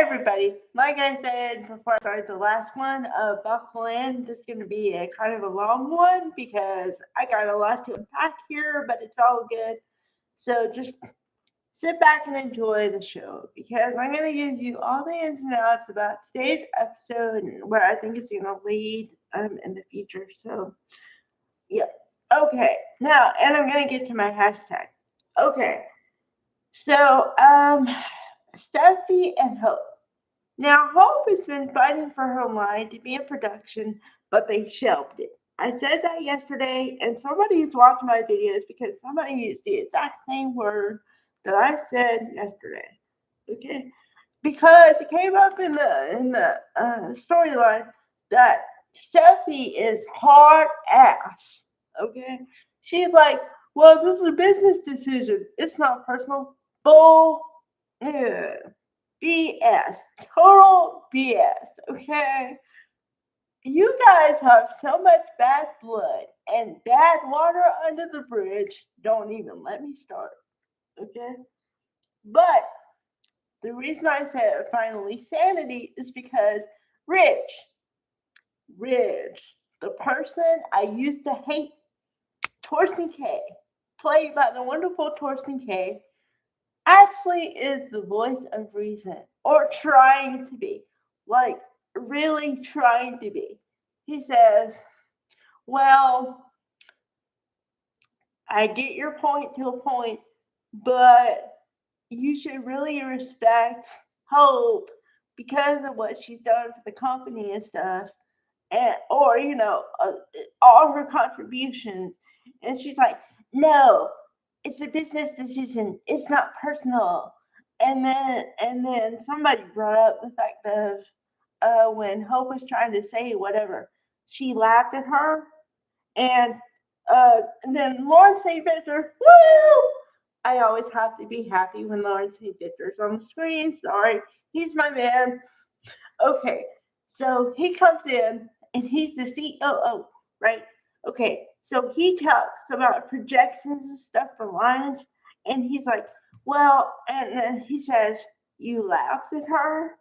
everybody. Like I said before I started the last one, buckle in. This is going to be a kind of a long one because I got a lot to unpack here, but it's all good. So just sit back and enjoy the show because I'm going to give you all the ins and outs about today's episode and where I think it's going to lead in the future. So, yeah. Okay. Now, and I'm going to get to my hashtag. Okay. So, Steffi and Hope. Now, Hope has been fighting for her line to be in production, but they shelved it. I said that yesterday, and somebody's watching my videos because somebody used the exact same word that I said yesterday. Okay, because it came up in the storyline that Steffi is hard ass. Okay, she's like, well, this is a business decision. It's not personal. Bull. Yeah. BS. Total BS. Okay? You guys have so much bad blood and bad water under the bridge. Don't even let me start. Okay? But the reason I said finally sanity is because Ridge, the person I used to hate, Torsten Kaye, played by the wonderful Torsten Kaye, actually is the voice of reason, or trying to be, like really trying to be. He says, well, I get your point to a point, but you should really respect Hope because of what she's done for the company and stuff, and or all her contributions. And she's like, no, it's a business decision. It's not personal. And then somebody brought up the fact of when Hope was trying to say whatever, she laughed at her, and and then Lawrence St. Victor, woo! I always have to be happy when Lawrence St. Victor's on the screen. Sorry, he's my man. Okay, so he comes in and he's the COO, right? Okay, so he talks about projections and stuff for lines, and he's like, well, and then he says, you laughed at her,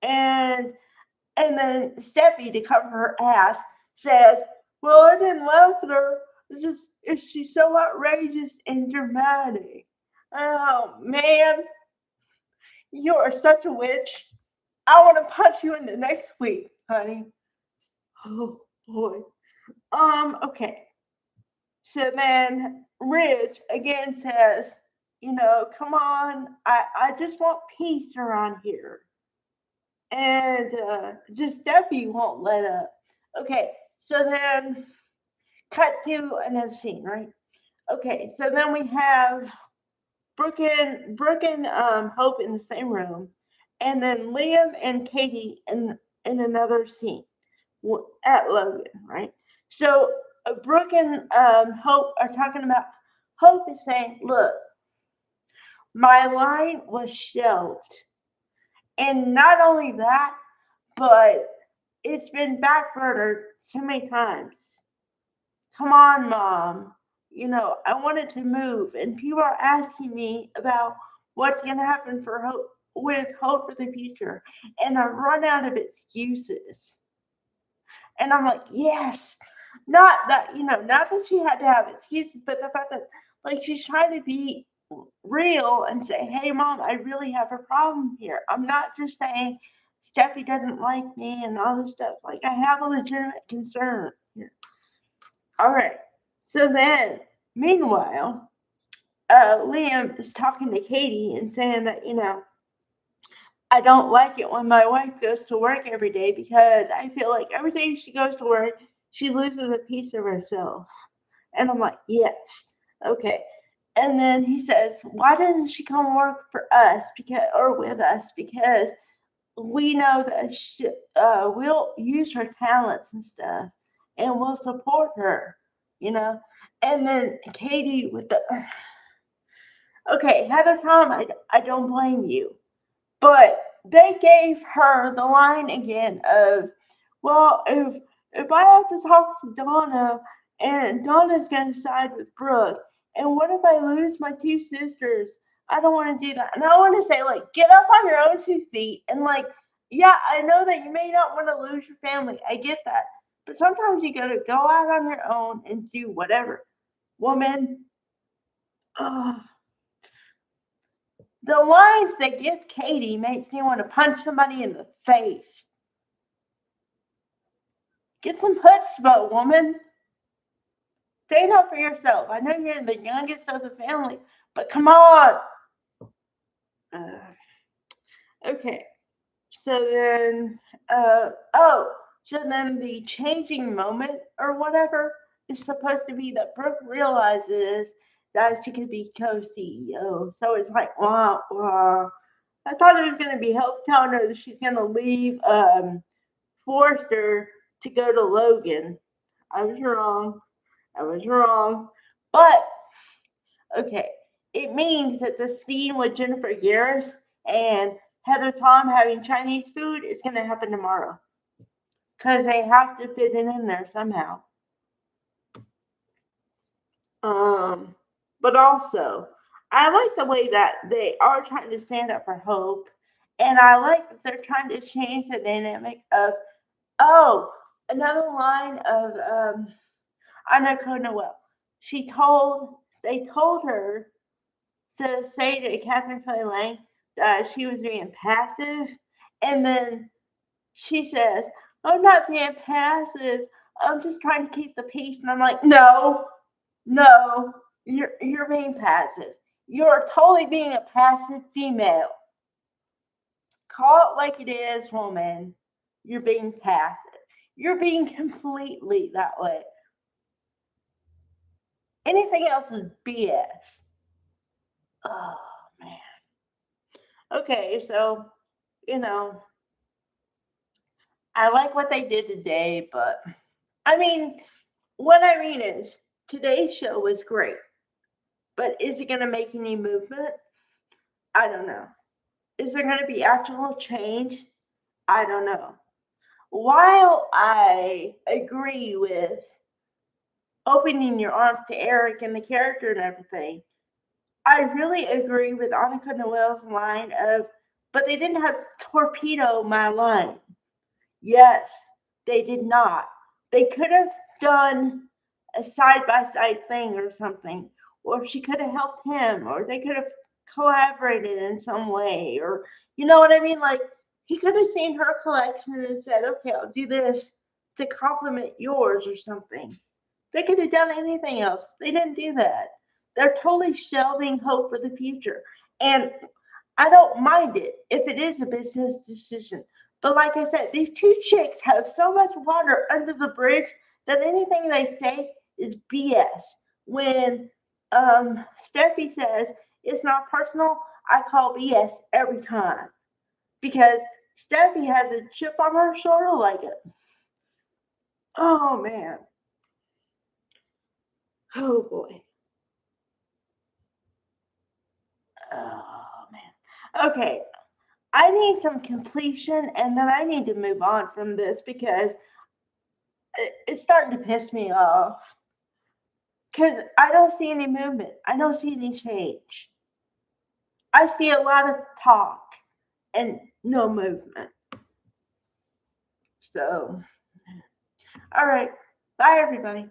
and then Steffi, to cover her ass, says, well, I didn't laugh at her. She's so outrageous and dramatic. Oh man, you are such a witch. I want to punch you in the next week, honey. Oh boy. Okay. So then Rich again says, come on, I just want peace around here. And just Steffi won't let up. Okay, so then cut to another scene, right? Okay, so then we have Brooke and Hope in the same room, and then Liam and Katie in another scene at Logan, right? So Brooke and Hope are talking about. Hope is saying, "Look, my line was shelved, and not only that, but it's been backburnered so many times. Come on, Mom. I wanted to move, and people are asking me about what's going to happen for Hope with Hope for the future, and I've run out of excuses." And I'm like, yes, not that she had to have excuses, but the fact that like she's trying to be real and say, hey, Mom, I really have a problem here. I'm not just saying Steffi doesn't like me and all this stuff. Like, I have a legitimate concern here. All right. So then, meanwhile, Liam is talking to Katie and saying that, I don't like it when my wife goes to work every day because I feel like every day she goes to work, she loses a piece of herself. And I'm like, yes. Okay. And then he says, why doesn't she come work for us or with us? Because we know that we'll use her talents and stuff and we'll support her, And then Katie with the, okay, Heather Tom, I don't blame you. But they gave her the line again of, well, if I have to talk to Donna and Donna's going to side with Brooke, and what if I lose my two sisters? I don't want to do that. And I want to say, like, get up on your own 2 feet and, like, yeah, I know that you may not want to lose your family. I get that. But sometimes you got to go out on your own and do whatever. Woman, the lines they give Katie makes me want to punch somebody in the face. Get some chutzpah, woman. Stand up for yourself. I know you're the youngest of the family, but come on. Okay. So then, so then the changing moment or whatever is supposed to be that Brooke realizes that she could be co-CEO. So it's like, wow, wow. I thought it was going to be Hope telling her that she's going to leave Forrester to go to Logan. I was wrong. But, okay, it means that the scene with Jennifer Garris and Heather Tom having Chinese food is going to happen tomorrow. Because they have to fit it in there somehow. But also, I like the way that they are trying to stand up for Hope. And I like that they're trying to change the dynamic of, another line of Anna Noel. They told her to say to Catherine Kelly Lang that she was being passive. And then she says, I'm not being passive. I'm just trying to keep the peace. And I'm like, no, you're being passive. You're totally being a passive female. Call it like it is, woman. You're being passive. You're being completely that way. Anything else is BS. Oh, man. Okay, so, I like what they did today, but I mean, what I mean is today's show was great, but is it going to make any movement? I don't know. Is there going to be actual change? I don't know. While I agree with opening your arms to Eric and the character and everything, I really agree with Annika Noel's line of, but they didn't have to torpedo my line. Yes, they did not. They could have done a side by side thing or something, or she could have helped him, or they could have collaborated in some way, or you know what I mean? Like he could have seen her collection and said, okay, I'll do this to complement yours or something. They could have done anything else. They didn't do that. They're totally shelving hope for the future. And I don't mind it if it is a business decision. But like I said, these two chicks have so much water under the bridge that anything they say is BS. When Steffi says it's not personal, I call BS every time. Because Steffi has a chip on her shoulder like it. Oh, man. Oh, boy. Oh, man. Okay. I need some completion and then I need to move on from this because it's starting to piss me off. Because I don't see any movement. I don't see any change. I see a lot of talk and no movement. So, all right. Bye, everybody.